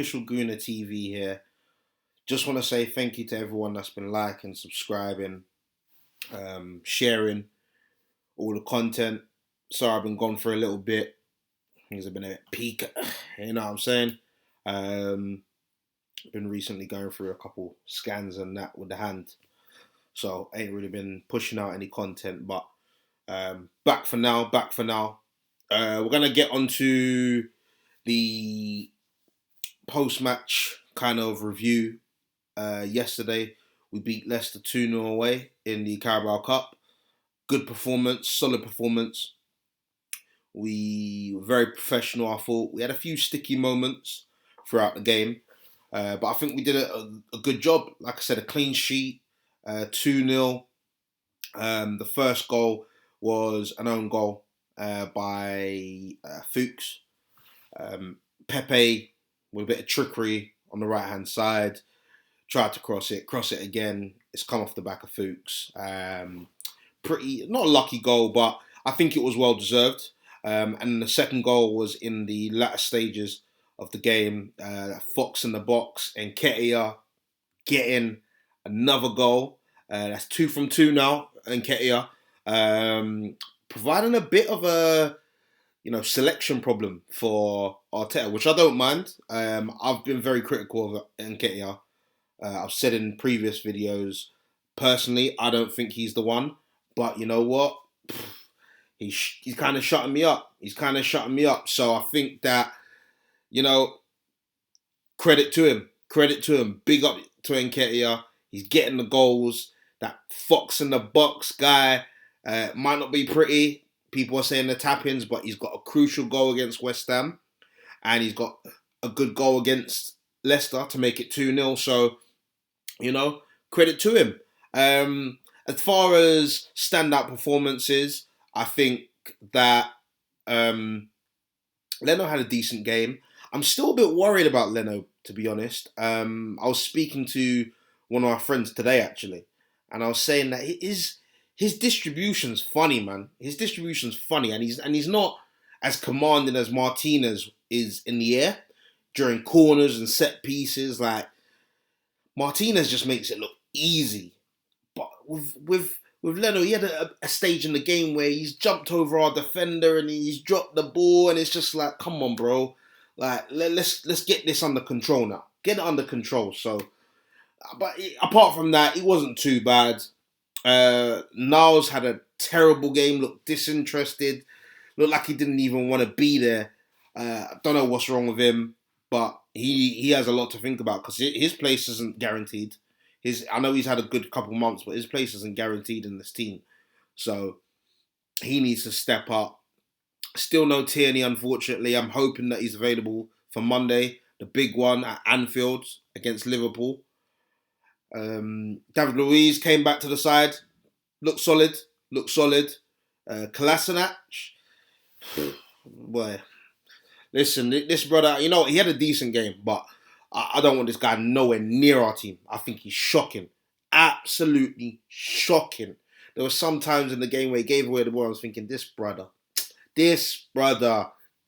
official Gooner TV here. Just want to say thank you to everyone that's been liking, subscribing, sharing all the content. Sorry I've been gone for a little bit. Things have been a bit peak, you know what I'm saying? Been recently going through a couple scans and that with the hand. So ain't really been pushing out any content, but back for now. We're going to get onto the post-match kind of review. Yesterday, we beat Leicester 2-0 away in the Carabao Cup. Good performance, solid performance. We were very professional, I thought. We had a few sticky moments throughout the game. But I think we did a good job. Like I said, a clean sheet, 2-0. The first goal was an own goal by Fuchs. Pepe, with a bit of trickery on the right-hand side, tried to cross it again. It's come off the back of Fuchs. Pretty, not a lucky goal, but I think it was well-deserved. And the second goal was in the latter stages of the game. Fox in the box and Nketiah getting another goal. That's 2 from 2 now, Nketiah. Providing a bit of a selection problem for Arteta, which I don't mind. I've been very critical of Nketiah. I've said in previous videos, personally, I don't think he's the one. But you know what? He's kind of shutting me up. So I think that, credit to him. Big up to Nketiah. He's getting the goals. That Fox in the box guy might not be pretty. People are saying the tap-ins, but he's got a crucial goal against West Ham. And he's got a good goal against Leicester to make it 2-0. So, credit to him. As far as standout performances, I think that Leno had a decent game. I'm still a bit worried about Leno, to be honest. I was speaking to one of my friends today, actually, and I was saying that his distribution's funny, man. His distribution's funny, and he's not as commanding as Martinez is in the air during corners and set pieces. Like, Martinez just makes it look easy. But with Leno, he had a stage in the game where he's jumped over our defender and he's dropped the ball, and it's just like, come on, bro. Like, let's get this under control now. Get it under control. So, but apart from that, it wasn't too bad. Niles had a terrible game, looked disinterested, looked like he didn't even want to be there. I don't know what's wrong with him, but he has a lot to think about because his place isn't guaranteed. I know he's had a good couple months, but his place isn't guaranteed in this team. So he needs to step up. Still no Tierney, unfortunately. I'm hoping that he's available for Monday, the big one at Anfield against Liverpool. David Luiz came back to the side. Looked solid. Kolasinac. Boy. Listen, this brother, he had a decent game, but I don't want this guy nowhere near our team. I think he's shocking. Absolutely shocking. There were some times in the game where he gave away the ball. I was thinking, this brother,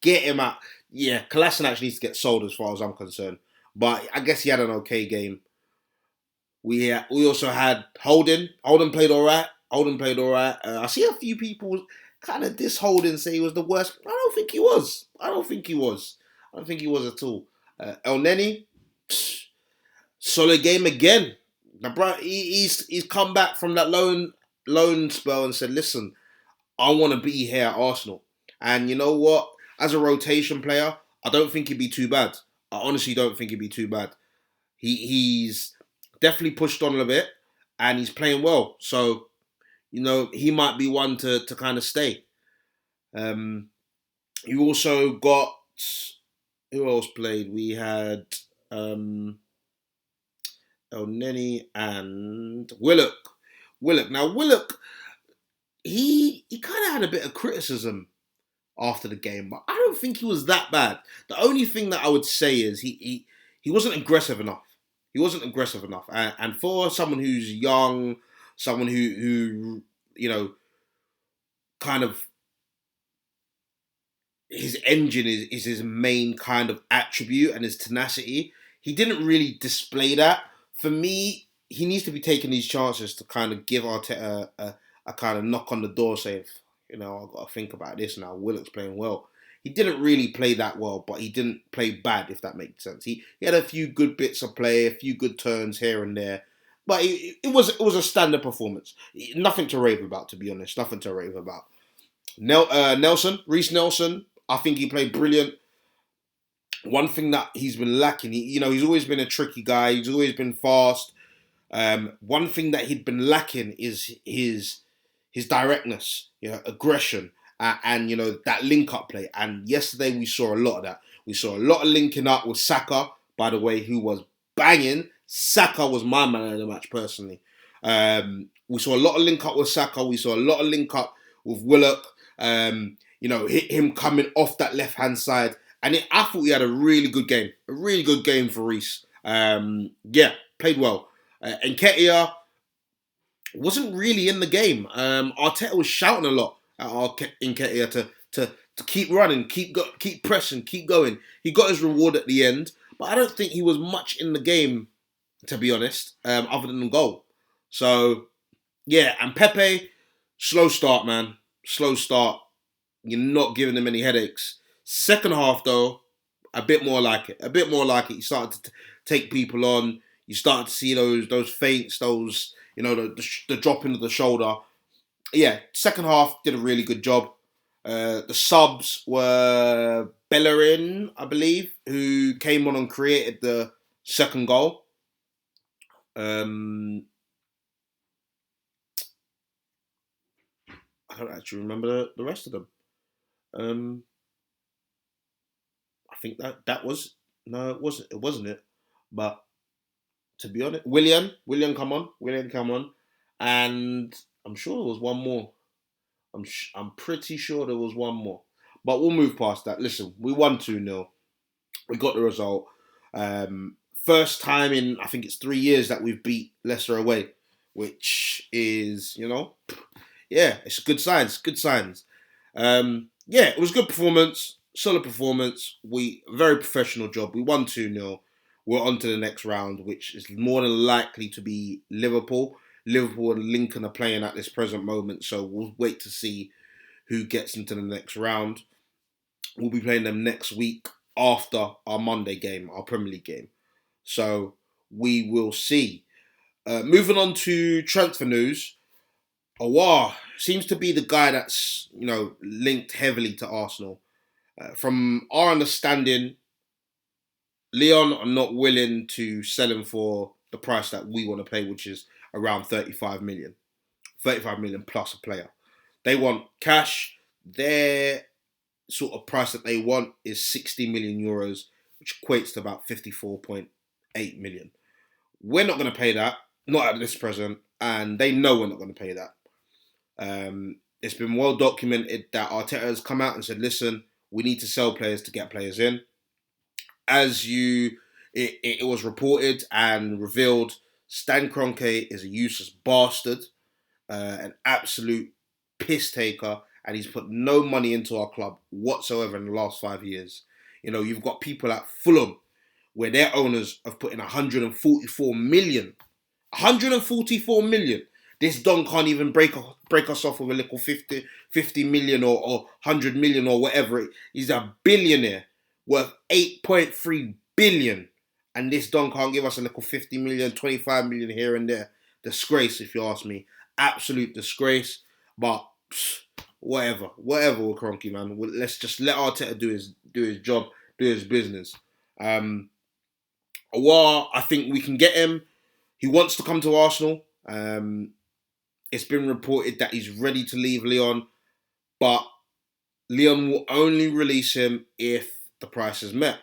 get him out. Yeah, Kolasinac needs to get sold as far as I'm concerned. But I guess he had an okay game. We also had Holden. Holden played all right. I see a few people kind of diss Holden, say he was the worst. I don't think he was. I don't think he was at all. El Neni, solid game again. Now, bro, he's come back from that loan spell and said, listen, I want to be here at Arsenal. And you know what? As a rotation player, I don't think he'd be too bad. I honestly don't think he'd be too bad. He's definitely pushed on a little bit, and he's playing well. So, he might be one to kind of stay. You also got... Who else played? We had El Neni and Willock. Now, Willock, he kind of had a bit of criticism after the game, but I don't think he was that bad. The only thing that I would say is he wasn't aggressive enough. And for someone who's young, someone who kind of his engine is his main kind of attribute and his tenacity. He didn't really display that. For me, he needs to be taking these chances to kind of give Arteta a kind of knock on the door saying, I've got to think about this now. Willock's playing well. He didn't really play that well, but he didn't play bad, if that makes sense. He had a few good bits of play, a few good turns here and there. But it was a standard performance. Nothing to rave about, to be honest. Nothing to rave about. Reece Nelson, I think he played brilliant. One thing that he's been lacking, he's always been a tricky guy. He's always been fast. One thing that he'd been lacking is his directness, aggression, and that link up play. And yesterday we saw a lot of that. We saw a lot of linking up with Saka, by the way, who was banging. Saka was my man of the match personally. We saw a lot of link up with Saka. We saw a lot of link up with Willock. Hit him coming off that left hand side. And I thought he had a really good game. A really good game for Reece. Played well. Nketiah wasn't really in the game. Arteta was shouting a lot at Nketiah to keep running, keep pressing, keep going. He got his reward at the end. But I don't think he was much in the game, to be honest, other than the goal. So, yeah. And Pepe, slow start, man. Slow start. You're not giving him any headaches. Second half, though, a bit more like it. You started to take people on. You started to see those feints, those, the dropping of the shoulder. Yeah, second half did a really good job. The subs were Bellerin, I believe, who came on and created the second goal. I don't actually remember the rest of them. I think that was it wasn't it, but to be honest, William come on, and I'm sure there was one more. I'm pretty sure there was one more, but we'll move past that. Listen, we won 2-0. We got the result. First time in I think it's 3 years that we've beat Leicester away, which is it's good signs. Good signs. It was a good performance. Solid performance. Very professional job. We won 2-0. We're on to the next round, which is more than likely to be Liverpool. Liverpool and Lincoln are playing at this present moment, so we'll wait to see who gets into the next round. We'll be playing them next week after our Monday game, our Premier League game. So we will see. Moving on to transfer news. Awar seems to be the guy that's, linked heavily to Arsenal. From our understanding, Leon are not willing to sell him for the price that we want to pay, which is around 35 million. 35 million plus a player. They want cash. Their sort of price that they want is 60 million euros, which equates to about 54.8 million. We're not going to pay that, not at this present, and they know we're not going to pay that. It's been well documented that Arteta has come out and said, listen, we need to sell players to get players in. As it was reported and revealed, Stan Kroenke is a useless bastard, an absolute piss taker, and he's put no money into our club whatsoever in the last 5 years. You've got people at Fulham where their owners have put in 144 million. 144 million. This Don can't even break us off with a little 50 million or 100 million or whatever. He's a billionaire worth 8.3 billion. And this Don can't give us a little 50 million, 25 million here and there. Disgrace, if you ask me. Absolute disgrace. But whatever with Kroenke, man. Let's just let Arteta do his job, do his business. Awar, I think we can get him. He wants to come to Arsenal. It's been reported that he's ready to leave Lyon, but Lyon will only release him if the price is met.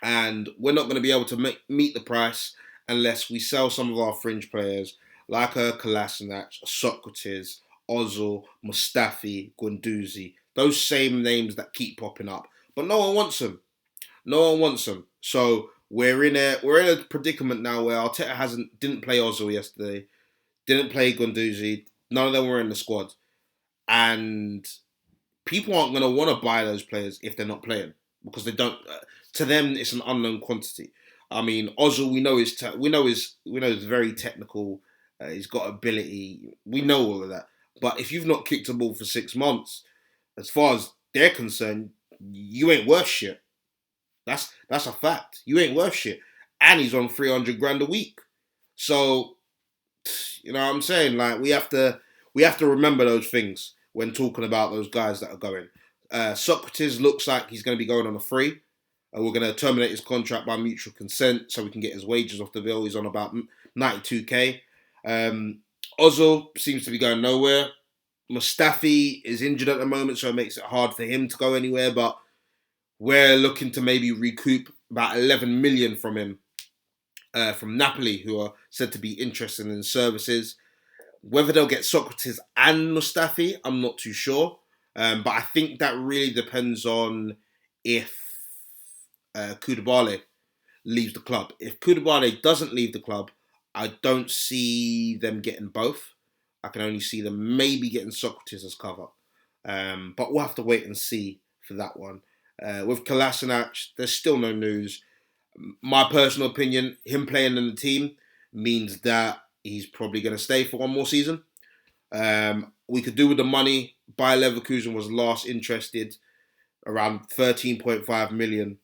And we're not going to be able to meet the price unless we sell some of our fringe players like a Kolasinac, a Socrates, Ozil, Mustafi, Guendouzi. Those same names that keep popping up. But no one wants them. So we're in a predicament now where Arteta didn't play Ozil yesterday, didn't play Guendouzi. None of them were in the squad. And people aren't going to want to buy those players if they're not playing because they don't. To them, it's an unknown quantity. I mean, Ozil, we know he's very technical. He's got ability. We know all of that. But if you've not kicked a ball for 6 months, as far as they're concerned, you ain't worth shit. That's a fact. You ain't worth shit. And he's on 300 grand a week. So, you know what I'm saying? Like we have to remember those things when talking about those guys that are going. Socrates looks like he's going to be going on a free. We're going to terminate his contract by mutual consent so we can get his wages off the bill. He's on about 92k. Ozil seems to be going nowhere. Mustafi is injured at the moment, so it makes it hard for him to go anywhere. But we're looking to maybe recoup about 11 million from him, from Napoli, who are said to be interested in services. Whether they'll get Socrates and Mustafi, I'm not too sure. But I think that really depends on if Koulibaly leaves the club. If Koulibaly doesn't leave the club, I don't see them getting both. I can only see them maybe getting Socrates as cover. But we'll have to wait and see for that one. With Kolasinac, there's still no news. My personal opinion, him playing in the team means that he's probably going to stay for one more season. We could do with the money. Bayer Leverkusen was last interested, around 13.5 million.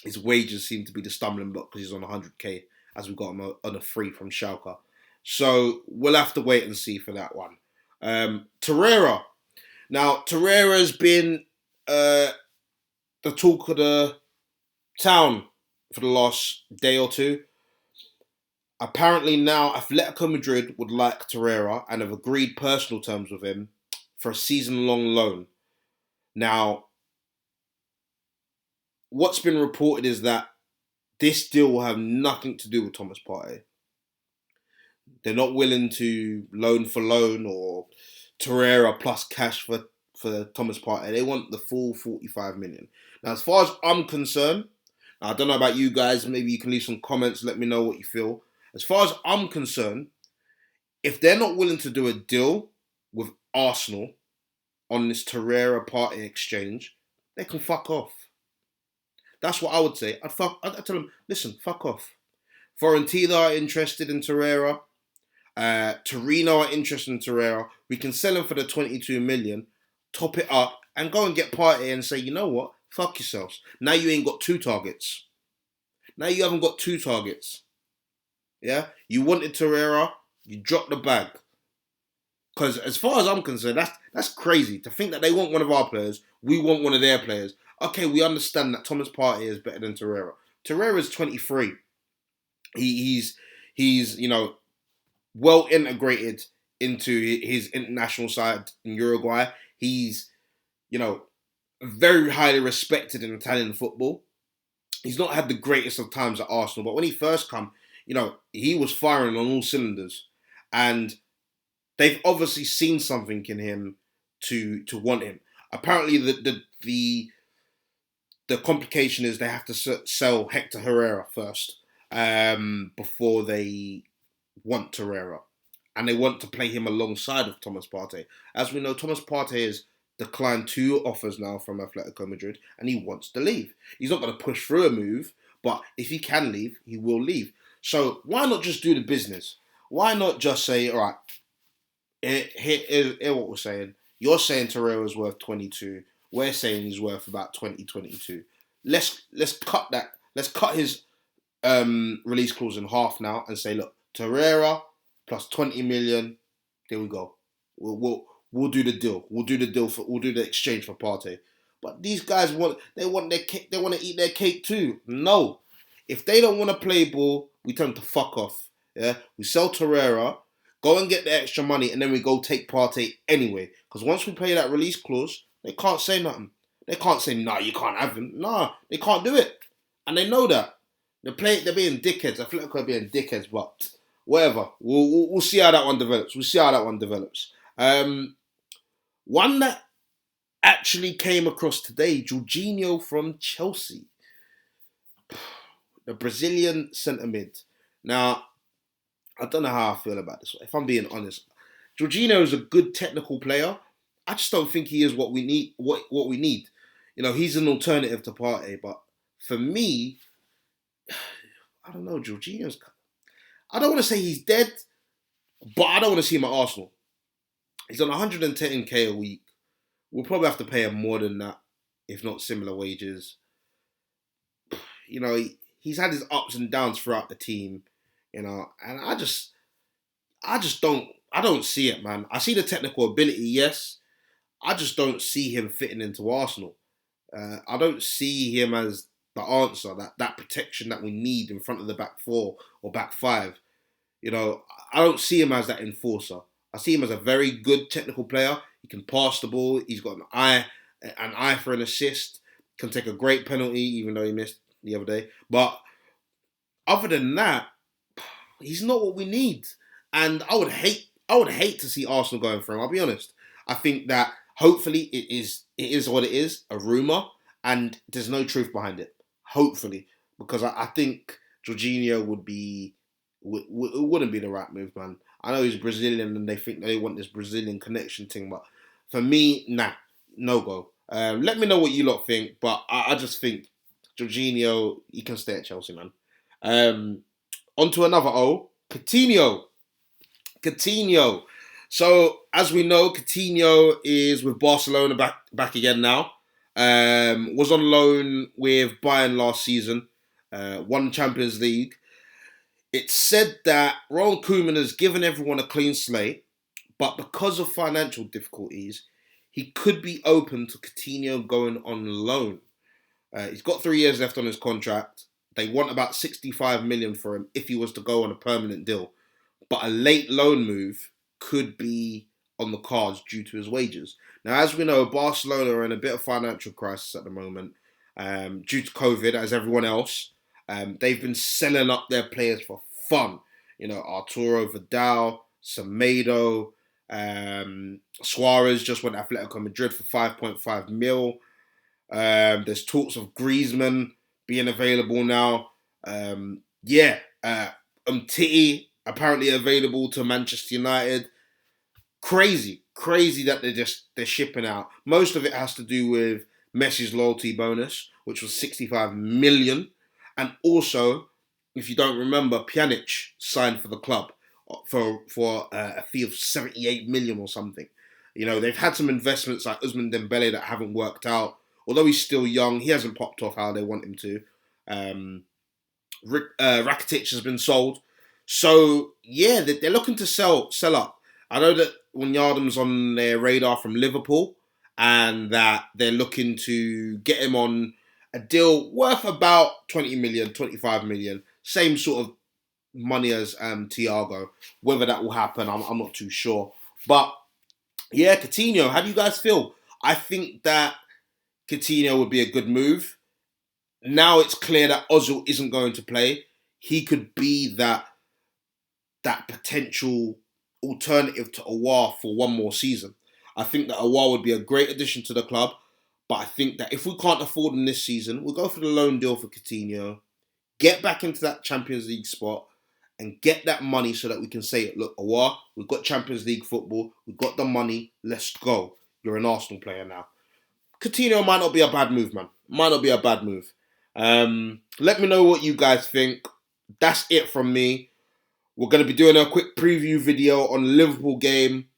His wages seem to be the stumbling block because he's on 100k, as we got him on a free from Schalke. So we'll have to wait and see for that one. Torreira. Now, Torreira's been the talk of the town for the last day or two. Apparently now, Atletico Madrid would like Torreira and have agreed personal terms with him for a season-long loan. Now, what's been reported is that this deal will have nothing to do with Thomas Partey. They're not willing to loan for loan or Torreira plus cash for Thomas Partey. They want the full 45 million. Now, as far as I'm concerned, I don't know about you guys, maybe you can leave some comments, let me know what you feel. As far as I'm concerned, if they're not willing to do a deal with Arsenal on this Torreira Partey exchange, they can fuck off. That's what I would say. I'd tell them, listen, fuck off. Fiorentina are interested in Torreira. Torino are interested in Torreira. We can sell him for the 22 million, top it up, and go and get Partey and say, you know what? Fuck yourselves. Now you ain't got two targets. Now you haven't got two targets. Yeah? You wanted Torreira, you dropped the bag. Because as far as I'm concerned, that's crazy. To think that they want one of our players, we want one of their players. Okay, we understand that Thomas Partey is better than Torreira. Torreira's 23. He's you know, well integrated into his international side in Uruguay. He's, you know, very highly respected in Italian football. He's not had the greatest of times at Arsenal, but when he first come, you know, he was firing on all cylinders. And they've obviously seen something in him to want him. Apparently, the complication is they have to sell Hector Herrera first before they want Torreira. And they want to play him alongside of Thomas Partey. As we know, Thomas Partey has declined 2 offers now from Atletico Madrid, and he wants to leave. He's not going to push through a move, but if he can leave, he will leave. So why not just do the business? Why not just say, all right, here's what we're saying. You're saying Torreira's worth 22. We're saying he's worth about 22. Let's cut that. Let's cut his release clause in half now and say, look, Torreira plus 20 million. There we go. We'll do the deal. We'll do the exchange for Partey. But these guys want their cake. They want to eat their cake too. No, if they don't want to play ball, we tell them to fuck off. Yeah, we sell Torreira, go and get the extra money, and then we go take Partey anyway. Because once we pay that release clause, they can't say nothing. They can't say, nah, you can't have him. Nah, they can't do it. And they know that. They're being dickheads. I feel like they're being dickheads, but whatever. We'll see how that one develops. One that actually came across today, Jorginho from Chelsea. The Brazilian centre mid. Now, I don't know how I feel about this one. If I'm being honest, Jorginho is a good technical player. I just don't think he is what we need. What we need. He's an alternative to Partey, but for me, I don't know. Jorginho's. I don't want to say he's dead, but I don't want to see him at Arsenal. He's on 110k a week. We'll probably have to pay him more than that, if not similar wages. He's had his ups and downs throughout the team, and I don't see it, man. I see the technical ability, yes. I just don't see him fitting into Arsenal. I don't see him as the answer, that protection that we need in front of the back four or back five. I don't see him as that enforcer. I see him as a very good technical player. He can pass the ball. He's got an eye for an assist. Can take a great penalty, even though he missed the other day. But other than that, he's not what we need. And I would hate to see Arsenal going for him. I'll be honest. I think that hopefully it is what it is, a rumour, and there's no truth behind it. Hopefully, because I think Jorginho wouldn't be the right move, man. I know he's Brazilian and they think they want this Brazilian connection thing, but for me, nah, no go. Let me know what you lot think, but I just think Jorginho, he can stay at Chelsea, man. On to another O, Coutinho. So, as we know, Coutinho is with Barcelona back again now. Was on loan with Bayern last season. Won Champions League. It's said that Ronald Koeman has given everyone a clean slate, but because of financial difficulties, he could be open to Coutinho going on loan. He's got 3 years left on his contract. They want about 65 million for him if he was to go on a permanent deal. But a late loan move could be on the cards due to his wages. Now, as we know, Barcelona are in a bit of financial crisis at the moment due to COVID, as everyone else. They've been selling up their players for fun. Arturo Vidal, Semedo, Suarez just went to Atletico Madrid for 5.5 mil. There's talks of Griezmann being available now. Umtiti apparently available to Manchester United. Crazy that they're shipping out. Most of it has to do with Messi's loyalty bonus, which was 65 million. And also, if you don't remember, Pjanic signed for the club for a fee of 78 million or something. They've had some investments like Ousmane Dembele that haven't worked out. Although he's still young, he hasn't popped off how they want him to. Rakitic has been sold. So, yeah, they're looking to sell up. I know that Wijnaldum's on their radar from Liverpool and that they're looking to get him on a deal worth about 20 million, 25 million. Same sort of money as Thiago. Whether that will happen, I'm not too sure. But, yeah, Coutinho, how do you guys feel? I think that Coutinho would be a good move. Now it's clear that Ozil isn't going to play. He could be that potential alternative to Aouar for one more season. I think that Aouar would be a great addition to the club, but I think that if we can't afford him this season, we'll go for the loan deal for Coutinho, get back into that Champions League spot, and get that money so that we can say, look, Aouar, we've got Champions League football, we've got the money, let's go. You're an Arsenal player now. Coutinho might not be a bad move, man. Might not be a bad move. Let me know what you guys think. That's it from me. We're going to be doing a quick preview video on the Liverpool game,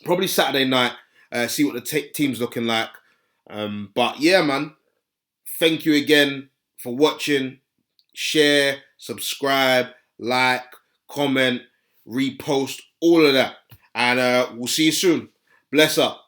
probably Saturday night, see what the team's looking like. But yeah, man, thank you again for watching. Share, subscribe, like, comment, repost, all of that. And we'll see you soon. Bless up.